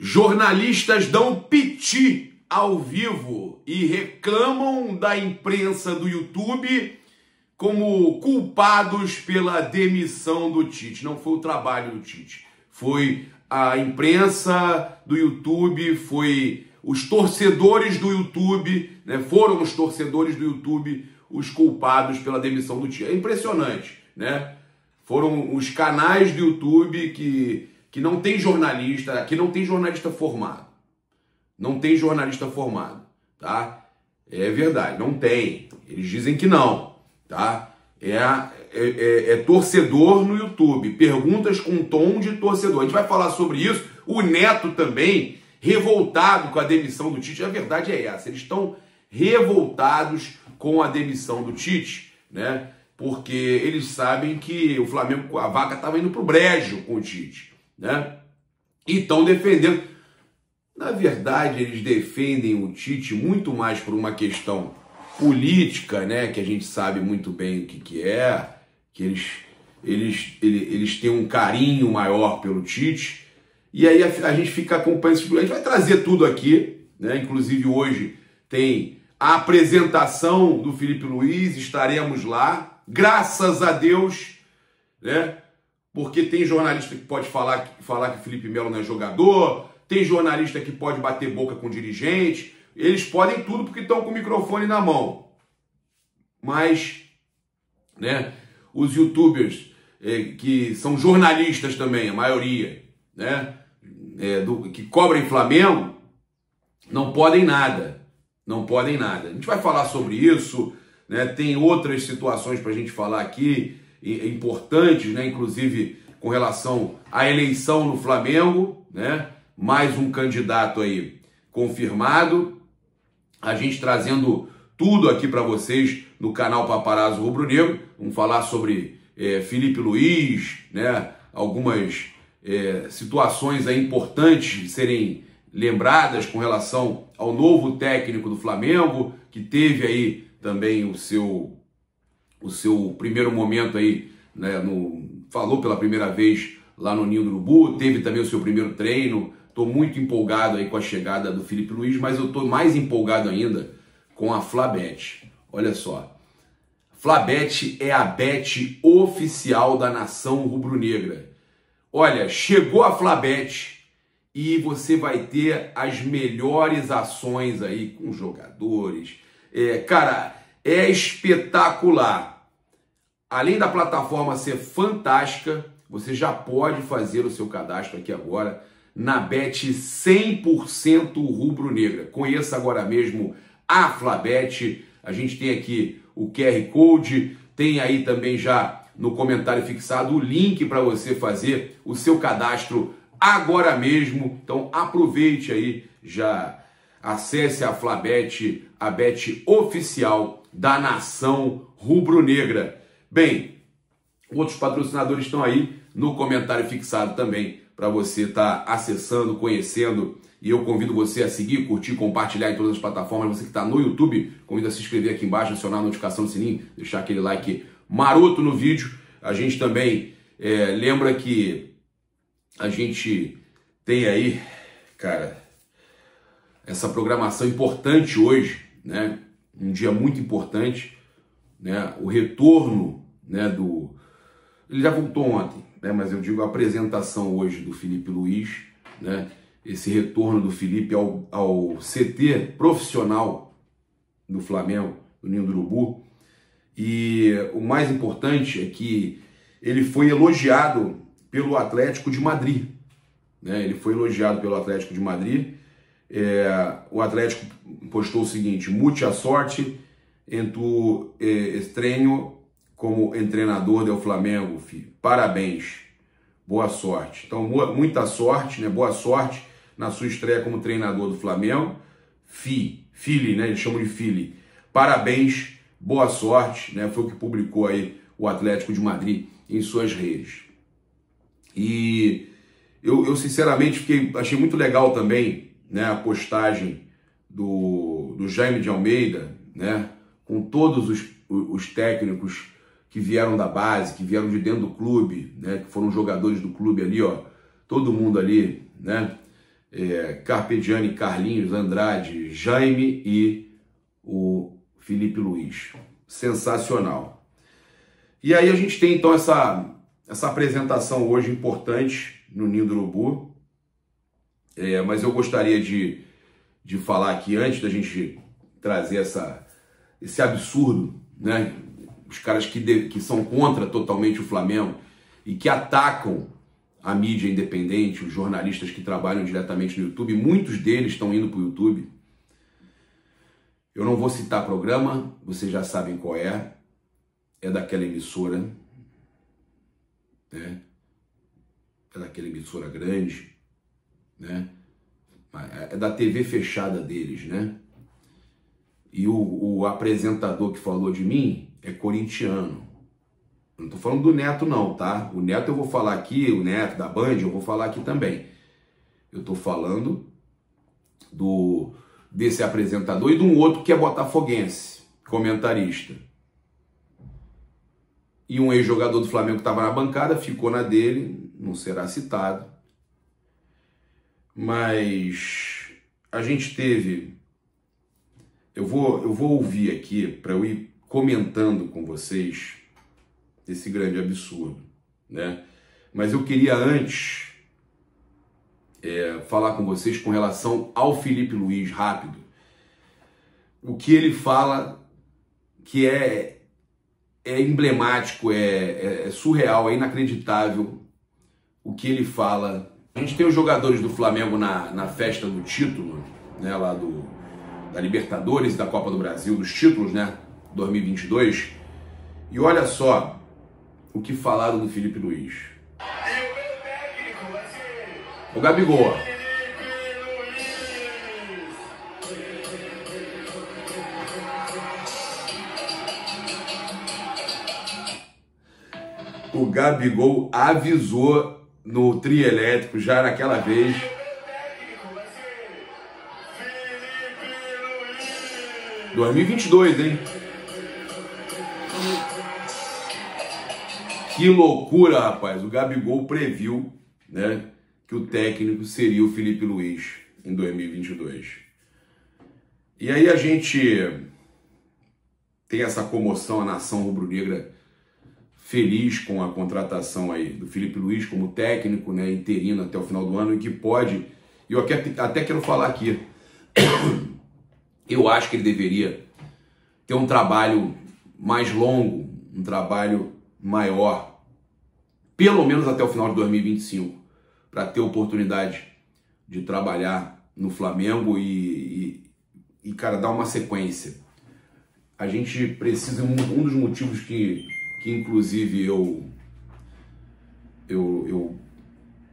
Jornalistas dão piti ao vivo e reclamam da imprensa do YouTube como culpados pela demissão do Tite. Não foi o trabalho do Tite, foi a imprensa do YouTube, foi os torcedores do YouTube, né? Foram os torcedores do YouTube os culpados pela demissão do Tite. É impressionante, né? Foram os canais do YouTube que não tem jornalista, que não tem jornalista formado. Não tem jornalista formado, tá? É verdade, não tem. Eles dizem que não, tá? É torcedor no YouTube. Perguntas com tom de torcedor. A gente vai falar sobre isso. O Neto também, revoltado com a demissão do Tite. A verdade é essa. Eles estão revoltados com a demissão do Tite, né? Porque eles sabem que o Flamengo, a vaca estava indo pro brejo com o Tite, né? E estão defendendo. Na verdade, eles defendem o Tite muito mais por uma questão política, né? Que a gente sabe muito bem o que é, que eles têm um carinho maior pelo Tite. E aí a gente fica acompanhando isso. A gente vai trazer tudo aqui, né? Inclusive hoje tem a apresentação do Felipe Luiz, estaremos lá. Graças a Deus, né? Porque tem jornalista que pode falar que o Felipe Melo não é jogador, tem jornalista que pode bater boca com dirigente, eles podem tudo porque estão com o microfone na mão. Mas, né, os youtubers que são jornalistas também, a maioria, né, que cobrem Flamengo, não podem nada. Não podem nada. A gente vai falar sobre isso, né? Tem outras situações para a gente falar aqui, importantes, né? Inclusive com relação à eleição no Flamengo, né? Mais um candidato aí confirmado. A gente trazendo tudo aqui para vocês no canal Paparazzo Rubro Negro. Vamos falar sobre Felipe Luiz, né? Algumas situações aí importantes de serem lembradas com relação ao novo técnico do Flamengo, que teve aí também o seu primeiro momento aí, né, falou pela primeira vez lá no Ninho do Urubu, teve também o seu primeiro treino. Estou muito empolgado aí com a chegada do Felipe Luiz, mas eu estou mais empolgado ainda com a Flabet. Olha só, Flabet é a bet oficial da nação rubro-negra. Olha, chegou a Flabet e você vai ter as melhores ações aí com jogadores. Cara, é espetacular. Além da plataforma ser fantástica, você já pode fazer o seu cadastro aqui agora na Bet 100% rubro-negra. Conheça agora mesmo a Flabet. A gente tem aqui o QR Code, tem aí também já no comentário fixado o link para você fazer o seu cadastro agora mesmo. Então aproveite aí, já acesse a Flabet, a bet oficial da nação rubro-negra. Bem, outros patrocinadores estão aí no comentário fixado também para você estar acessando, conhecendo. E eu convido você a seguir, curtir, compartilhar em todas as plataformas. Você que está no YouTube, convido a se inscrever aqui embaixo, acionar a notificação do sininho, deixar aquele like maroto no vídeo. A gente também lembra que a gente tem aí, cara, essa programação importante hoje, né? Um dia muito importante, né? O retorno, né, ele já voltou ontem, né? Mas eu digo a apresentação hoje do Felipe Luiz, né? Esse retorno do Felipe ao CT profissional do Flamengo, do Ninho do Urubu. E o mais importante é que ele foi elogiado pelo Atlético de Madrid, né? Ele foi elogiado pelo Atlético de Madrid. O Atlético postou o seguinte: muita sorte em tu estreno como treinador do Flamengo, filho. Parabéns, boa sorte. Então, muita sorte, né? Boa sorte na sua estreia como treinador do Flamengo. Fili, né? Eles chamam de Fili. Parabéns, boa sorte, né? Foi o que publicou aí o Atlético de Madrid em suas redes. E eu sinceramente achei muito legal também, né, a postagem do Jaime de Almeida, né, com todos os técnicos que vieram da base, que vieram de dentro do clube, né, que foram jogadores do clube ali, ó, todo mundo ali, né, Carpegiani, Carlinhos, Andrade, Jaime e o Felipe Luiz. Sensacional. E aí a gente tem então essa apresentação hoje importante no Ninho do Urubu. Mas eu gostaria de falar aqui, antes da gente trazer esse absurdo, né? Os caras que são contra totalmente o Flamengo e que atacam a mídia independente, os jornalistas que trabalham diretamente no YouTube, muitos deles estão indo para o YouTube. Eu não vou citar programa, vocês já sabem qual é daquela emissora, né? É daquela emissora grande, né? É da TV fechada deles, né? E o apresentador que falou de mim é corintiano. Eu não tô falando do Neto não, tá? O Neto eu vou falar aqui, o Neto da Band eu vou falar aqui também. Eu tô falando desse apresentador e de um outro que é botafoguense, comentarista. E um ex-jogador do Flamengo que estava na bancada ficou na dele, não será citado. Mas a gente teve... Eu vou ouvir aqui para eu ir comentando com vocês esse grande absurdo, né? Mas eu queria antes falar com vocês com relação ao Felipe Luiz, rápido. O que ele fala que é emblemático, é surreal, é inacreditável o que ele fala. A gente tem os jogadores do Flamengo na festa do título, né, lá da Libertadores e da Copa do Brasil, dos títulos, né, 2022. E olha só o que falaram do Felipe Luiz. O Gabigol. O Gabigol avisou no trio elétrico já naquela vez. Felipe Luiz. 2022, hein? Que loucura, rapaz. O Gabigol previu, né, que o técnico seria o Felipe Luiz em 2022. E aí a gente tem essa comoção, a nação rubro-negra feliz com a contratação aí do Felipe Luiz como técnico, né, interino até o final do ano, e que pode, eu até quero falar aqui, eu acho que ele deveria ter um trabalho mais longo, um trabalho maior, pelo menos até o final de 2025, para ter oportunidade de trabalhar no Flamengo e cara, dar uma sequência. A gente precisa, um dos motivos que inclusive eu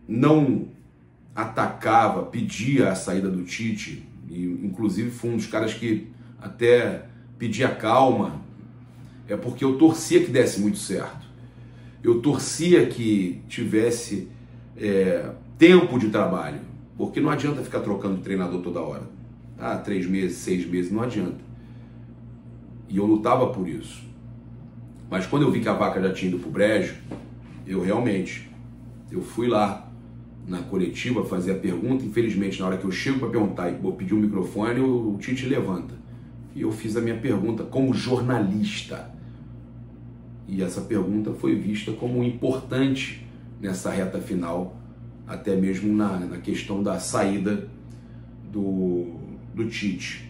não atacava, pedia a saída do Tite, e inclusive fui um dos caras que até pedia calma, é porque eu torcia que desse muito certo. Eu torcia que tivesse tempo de trabalho, porque não adianta ficar trocando de treinador toda hora. 3 meses, 6 meses, não adianta. E eu lutava por isso. Mas quando eu vi que a vaca já tinha ido pro brejo, eu fui lá na coletiva fazer a pergunta. Infelizmente, na hora que eu chego para perguntar e vou pedir um microfone, o Tite levanta. E eu fiz a minha pergunta como jornalista. E essa pergunta foi vista como importante nessa reta final, até mesmo na questão da saída do Tite.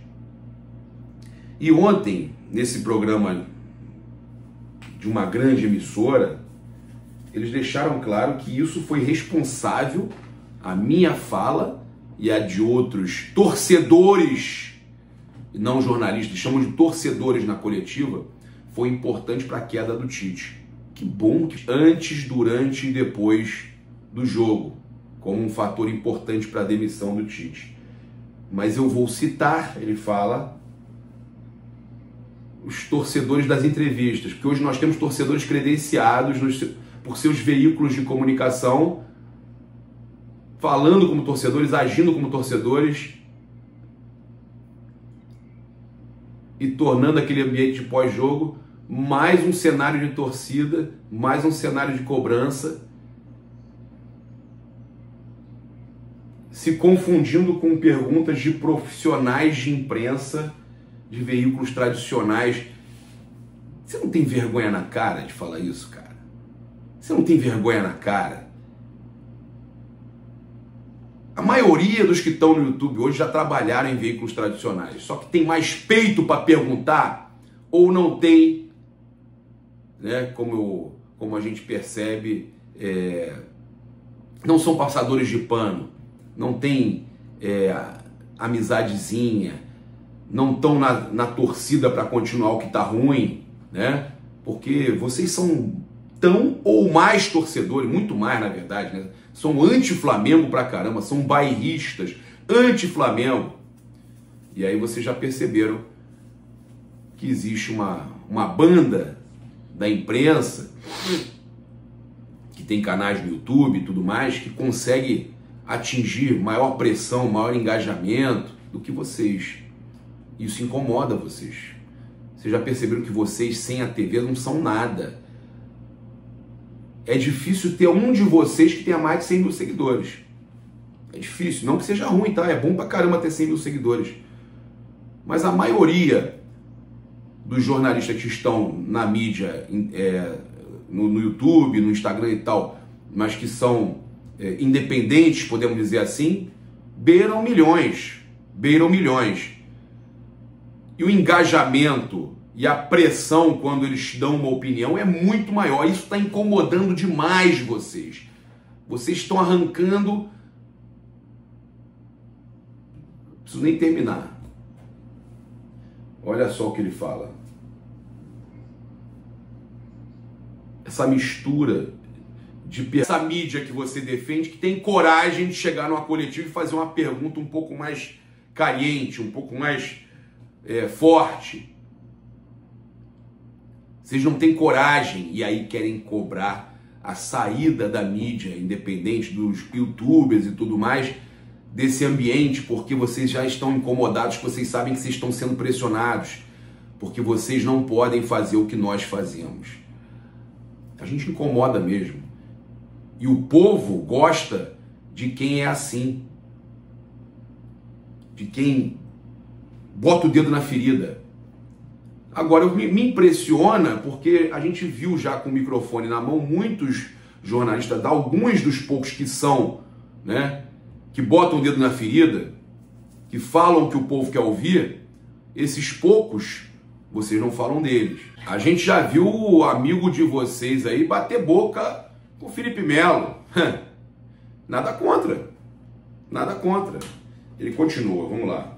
E ontem, nesse programa de uma grande emissora, eles deixaram claro que isso foi responsável, a minha fala e a de outros torcedores, não jornalistas, chamam de torcedores na coletiva, foi importante para a queda do Tite. Que bom que antes, durante e depois do jogo, como um fator importante para a demissão do Tite. Mas eu vou citar, ele fala, os torcedores das entrevistas, porque hoje nós temos torcedores credenciados por seus veículos de comunicação, falando como torcedores, agindo como torcedores e tornando aquele ambiente de pós-jogo mais um cenário de torcida, mais um cenário de cobrança. se confundindo com perguntas de profissionais de imprensa, de veículos tradicionais. Você não tem vergonha na cara de falar isso, cara? Você não tem vergonha na cara? A maioria dos que estão no YouTube hoje já trabalharam em veículos tradicionais, só que tem mais peito para perguntar ou não tem, né? Como a gente percebe, não são passadores de pano, não tem amizadezinha, não estão na torcida para continuar o que está ruim, né? Porque vocês são tão ou mais torcedores, muito mais na verdade, né? São anti-Flamengo pra caramba, são bairristas, anti-Flamengo. E aí vocês já perceberam que existe uma banda da imprensa que tem canais no YouTube e tudo mais, que consegue atingir maior pressão, maior engajamento do que vocês. Isso incomoda vocês. Vocês já perceberam que vocês sem a TV não são nada. É difícil ter um de vocês que tenha mais de 100 mil seguidores. É difícil, não que seja ruim, tá? É bom pra caramba ter 100 mil seguidores. Mas a maioria dos jornalistas que estão na mídia, no YouTube, no Instagram e tal, mas que são independentes, podemos dizer assim, beiram milhões. Beiram milhões. E o engajamento e a pressão quando eles dão uma opinião é muito maior. Isso está incomodando demais vocês. Vocês estão arrancando... Não preciso nem terminar. Olha só o que ele fala. Essa mistura de... Essa mídia que você defende, que tem coragem de chegar numa coletiva e fazer uma pergunta um pouco mais caliente, um pouco mais forte. Vocês não têm coragem e aí querem cobrar a saída da mídia independente, dos youtubers e tudo mais, desse ambiente, porque vocês já estão incomodados, vocês sabem que vocês estão sendo pressionados, porque vocês não podem fazer o que nós fazemos. A gente incomoda mesmo. E o povo gosta de quem é assim. De quem bota o dedo na ferida. Agora, me impressiona porque a gente viu já com o microfone na mão muitos jornalistas, alguns dos poucos que são, né, que botam o dedo na ferida, que falam o que o povo quer ouvir, esses poucos, vocês não falam deles. A gente já viu o amigo de vocês aí bater boca com o Felipe Melo. Nada contra. Nada contra. Ele continua, vamos lá.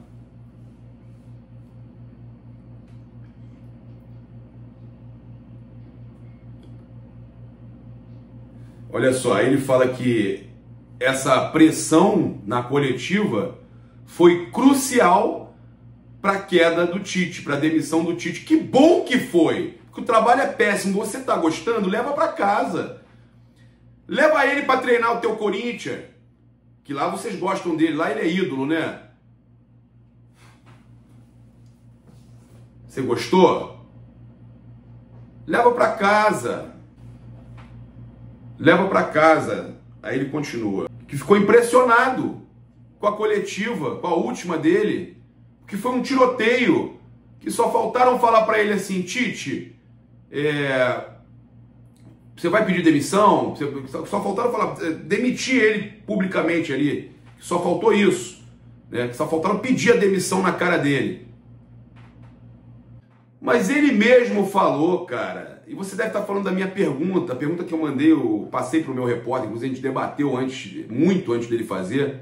Olha só, ele fala que essa pressão na coletiva foi crucial para a queda do Tite, para a demissão do Tite. Que bom que foi, porque o trabalho é péssimo. Você está gostando? Leva para casa. Leva ele para treinar o teu Corinthians, que lá vocês gostam dele, lá ele é ídolo, né? Você gostou? Leva para casa. Leva para casa. Aí ele continua. Que ficou impressionado com a coletiva, com a última dele, que foi um tiroteio, que só faltaram falar para ele assim: Tite, você vai pedir demissão? Só faltaram falar, demitir ele publicamente ali. Só faltou isso, né? Só faltaram pedir a demissão na cara dele. Mas ele mesmo falou, cara, e você deve estar falando da minha pergunta, a pergunta que eu mandei, eu passei para o meu repórter, inclusive a gente debateu muito antes dele fazer,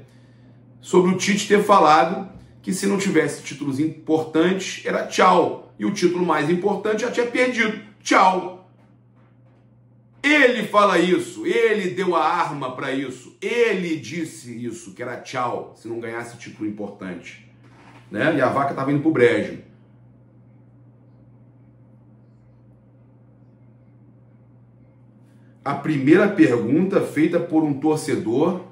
sobre o Tite ter falado que se não tivesse títulos importantes, era tchau. E o título mais importante já tinha perdido. Tchau. Ele fala isso, ele deu a arma para isso, ele disse isso, que era tchau, se não ganhasse título importante, né? E a vaca estava indo pro brejo. A primeira pergunta feita por um torcedor: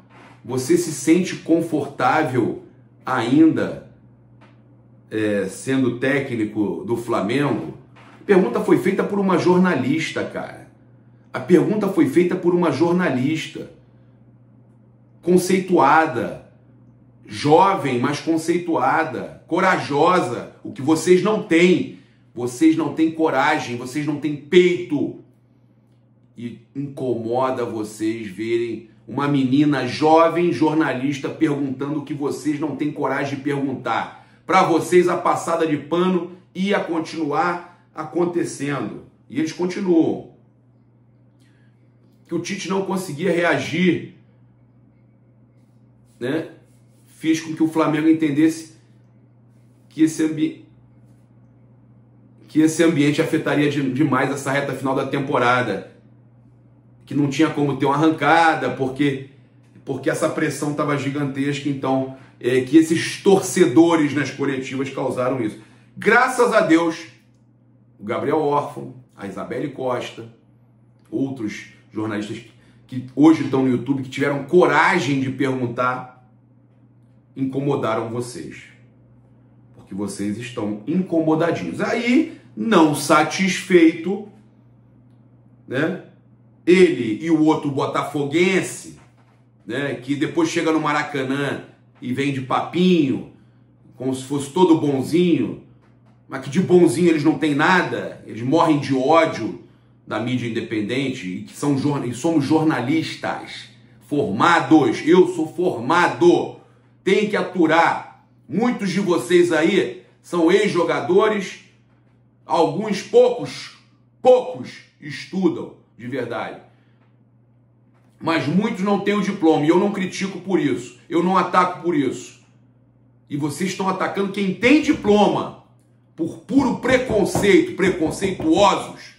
você se sente confortável ainda sendo técnico do Flamengo? A pergunta foi feita por uma jornalista, cara. A pergunta foi feita por uma jornalista conceituada, jovem, mas conceituada, corajosa, o que vocês não têm. Vocês não têm coragem, vocês não têm peito. E incomoda vocês verem uma menina jovem, jornalista, perguntando o que vocês não têm coragem de perguntar. Para vocês, a passada de pano ia continuar acontecendo. E eles continuam. Que o Tite não conseguia reagir, né? Fiz com que o Flamengo entendesse que esse ambiente afetaria demais essa reta final da temporada. Que não tinha como ter uma arrancada, porque essa pressão estava gigantesca. Então, que esses torcedores nas coletivas causaram isso. Graças a Deus, o Gabriel Órfão, a Isabelle Costa, outros jornalistas que hoje estão no YouTube, que tiveram coragem de perguntar, incomodaram vocês. Porque vocês estão incomodadinhos. Aí, não satisfeito, né? Ele e o outro botafoguense, né? Que depois chega no Maracanã e vem de papinho, como se fosse todo bonzinho, mas que de bonzinho eles não têm nada, eles morrem de ódio da mídia independente, e que somos jornalistas formados. Eu sou formado, tem que aturar. Muitos de vocês aí são ex-jogadores, alguns poucos estudam de verdade, mas muitos não têm o diploma, e eu não critico por isso, eu não ataco por isso. E vocês estão atacando quem tem diploma por puro preconceito, preconceituosos.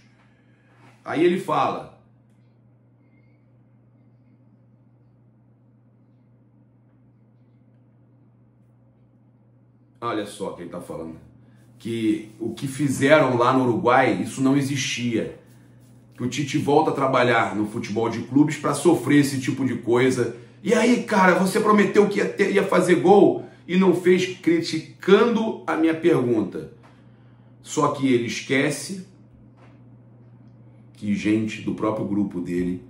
Aí ele fala: olha só quem está falando, que o que fizeram lá no Uruguai, isso não existia. Que o Tite volta a trabalhar no futebol de clubes para sofrer esse tipo de coisa. E aí, cara, você prometeu que ia fazer gol e não fez, criticando a minha pergunta. Só que ele esquece que gente do próprio grupo dele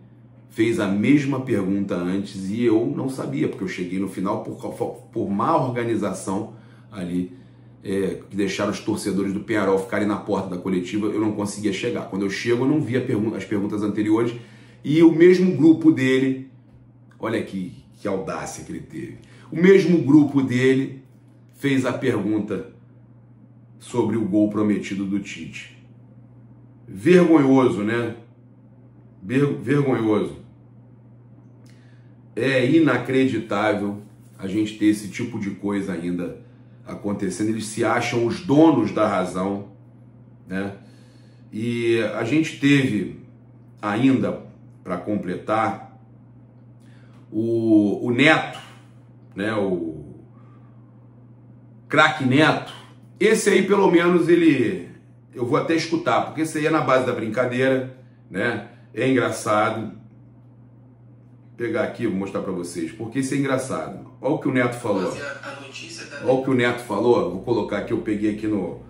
fez a mesma pergunta antes e eu não sabia, porque eu cheguei no final por má organização ali, que deixaram os torcedores do Peñarol ficarem na porta da coletiva. Eu não conseguia chegar. Quando eu chego, eu não vi as perguntas anteriores, e o mesmo grupo dele, olha que audácia que ele teve, o mesmo grupo dele fez a pergunta sobre o gol prometido do Tite. Vergonhoso, né? Vergonhoso. É inacreditável a gente ter esse tipo de coisa ainda acontecendo. Eles se acham os donos da razão, né? E a gente teve ainda, para completar, o Neto, né? O craque Neto. Esse aí, pelo menos, eu vou até escutar, porque esse aí é na base da brincadeira, né? É engraçado. Vou pegar aqui, vou mostrar para vocês, porque isso é engraçado. Olha o que o Neto falou. Olha o que o Neto falou. Vou colocar aqui, eu peguei aqui no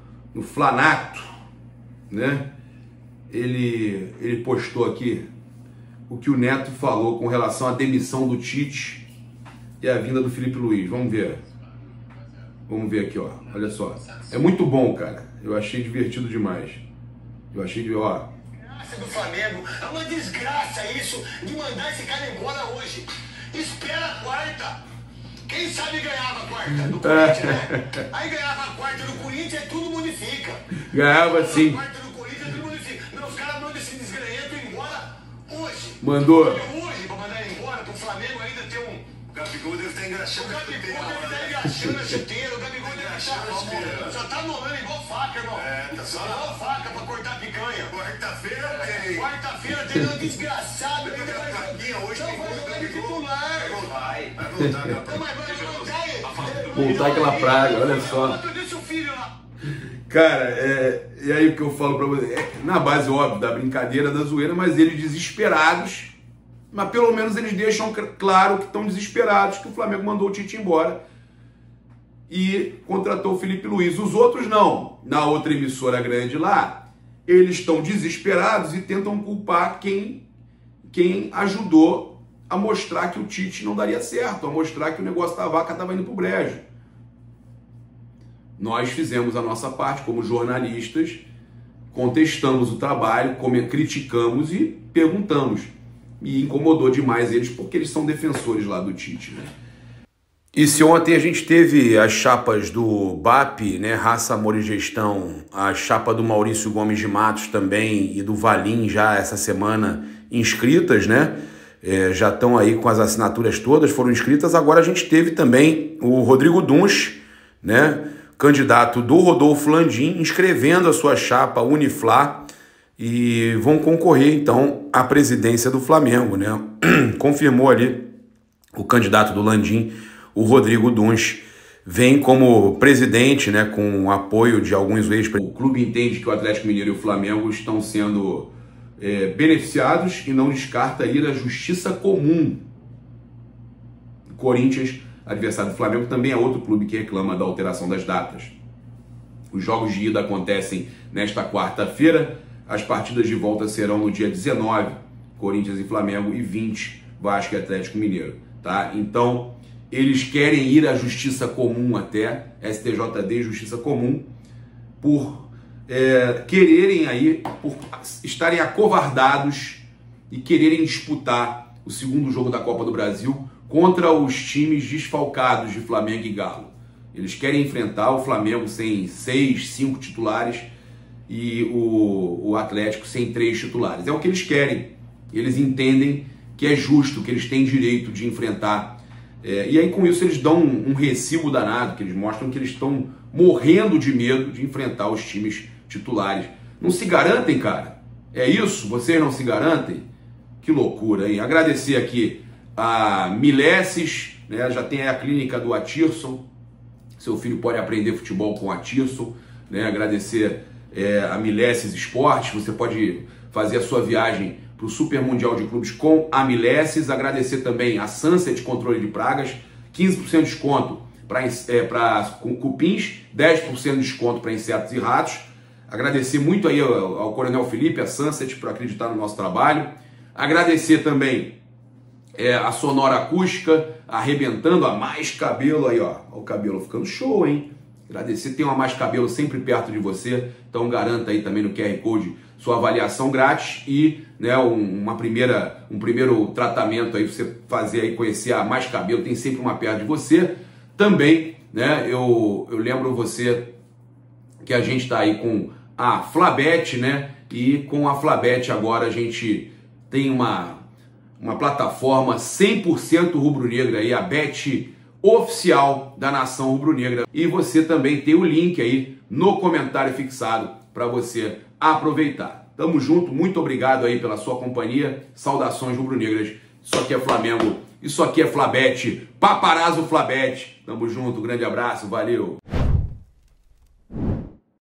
Flanato, né? Ele postou aqui o que o Neto falou com relação à demissão do Tite e a vinda do Felipe Luiz. Vamos ver. Vamos ver aqui, ó. Olha só. É muito bom, cara. Eu achei divertido demais. Eu achei ó. Do Flamengo, é uma desgraça isso de mandar esse cara embora hoje. Espera a quarta. Quem sabe ganhava a quarta do Corinthians, né? Aí ganhava a quarta do Corinthians e tudo modifica. Ganhava sim. A quarta do Corinthians tudo modifica. Não, os caras mandam esse desgranhento embora hoje. Mandou. Hoje, pra mandar ele embora, pro Flamengo ainda ter um. O Gabigol deve estar engraxando. O Gabigol deve estar engraxando a chuteira. O Gabigol deve estar. Só tá molando igual faca, irmão. Tá só igual faca pra cortar picanha. Quarta-feira tem. Quarta-feira tem um desgraçado. Hoje não vai jogar de titular. Vai voltar aquela praga, olha só. Cara, e aí o que eu falo pra você? Na base, óbvio, da brincadeira, da zoeira, mas eles desesperados. Mas pelo menos eles deixam claro que estão desesperados, que o Flamengo mandou o Tite embora e contratou o Felipe Luiz. Os outros não. Na outra emissora grande lá, eles estão desesperados e tentam culpar quem ajudou a mostrar que o Tite não daria certo, a mostrar que o negócio da vaca estava indo pro brejo. Nós fizemos a nossa parte como jornalistas, contestamos o trabalho, criticamos e perguntamos. E incomodou demais eles, porque eles são defensores lá do Tite, né? E se ontem a gente teve as chapas do BAP, né, Raça, Amor e Gestão, a chapa do Maurício Gomes de Matos também e do Valim já essa semana inscritas, né? Já estão aí com as assinaturas todas, foram inscritas. Agora a gente teve também o Rodrigo Duns, né, candidato do Rodolfo Landim, inscrevendo a sua chapa Uniflá e vão concorrer então à presidência do Flamengo, né? Confirmou ali o candidato do Landim, o Rodrigo Duns, vem como presidente, né, com o apoio de alguns ex-presidentes. O clube entende que o Atlético Mineiro e o Flamengo estão sendo beneficiados e não descarta ir à justiça comum. O Corinthians, adversário do Flamengo, também é outro clube que reclama da alteração das datas. Os jogos de ida acontecem nesta quarta-feira, as partidas de volta serão no dia 19, Corinthians e Flamengo, e 20, Vasco e Atlético Mineiro, tá? Então, eles querem ir à justiça comum até, STJD, justiça comum, por quererem aí, por estarem acovardados e quererem disputar o segundo jogo da Copa do Brasil contra os times desfalcados de Flamengo e Galo. Eles querem enfrentar o Flamengo sem 6, 5 titulares e o Atlético sem 3 titulares. É o que eles querem. Eles entendem que é justo, que eles têm direito de enfrentar. E aí com isso eles dão um recibo danado, que eles mostram que eles estão morrendo de medo de enfrentar os times titulares. Não se garantem, cara? É isso? Vocês não se garantem? Que loucura, hein? Agradecer aqui a Mileses, né? Já tem a clínica do Atirson. Seu filho pode aprender futebol com o Atirson, né? Agradecer a Mileses Esportes. Você pode fazer a sua viagem para o Super Mundial de Clubes com a Mileses. Agradecer também a Sunset Controle de Pragas, 15% de desconto para cupins, 10% de desconto para insetos e ratos. Agradecer muito aí ao Coronel Felipe, a Sunset, por acreditar no nosso trabalho. Agradecer também a Sonora Acústica, arrebentando a Mais Cabelo aí, ó. O cabelo ficando show, hein? Agradecer, tem uma Mais Cabelo sempre perto de você, então garanta aí também no QR Code sua avaliação grátis e, né, um primeiro tratamento aí, você fazer aí, conhecer a Mais Cabelo, tem sempre uma perto de você. Também, né, eu lembro você que a gente está aí com a Flabet, né, e com a Flabet agora a gente tem uma plataforma 100% rubro-negra aí, a Bet oficial da nação rubro-negra. E você também tem o link aí no comentário fixado para você aproveitar. Tamo junto, muito obrigado aí pela sua companhia. Saudações rubro-negras. Isso aqui é Flamengo, isso aqui é Flabet, Paparazzo Flabet. Tamo junto, grande abraço, valeu.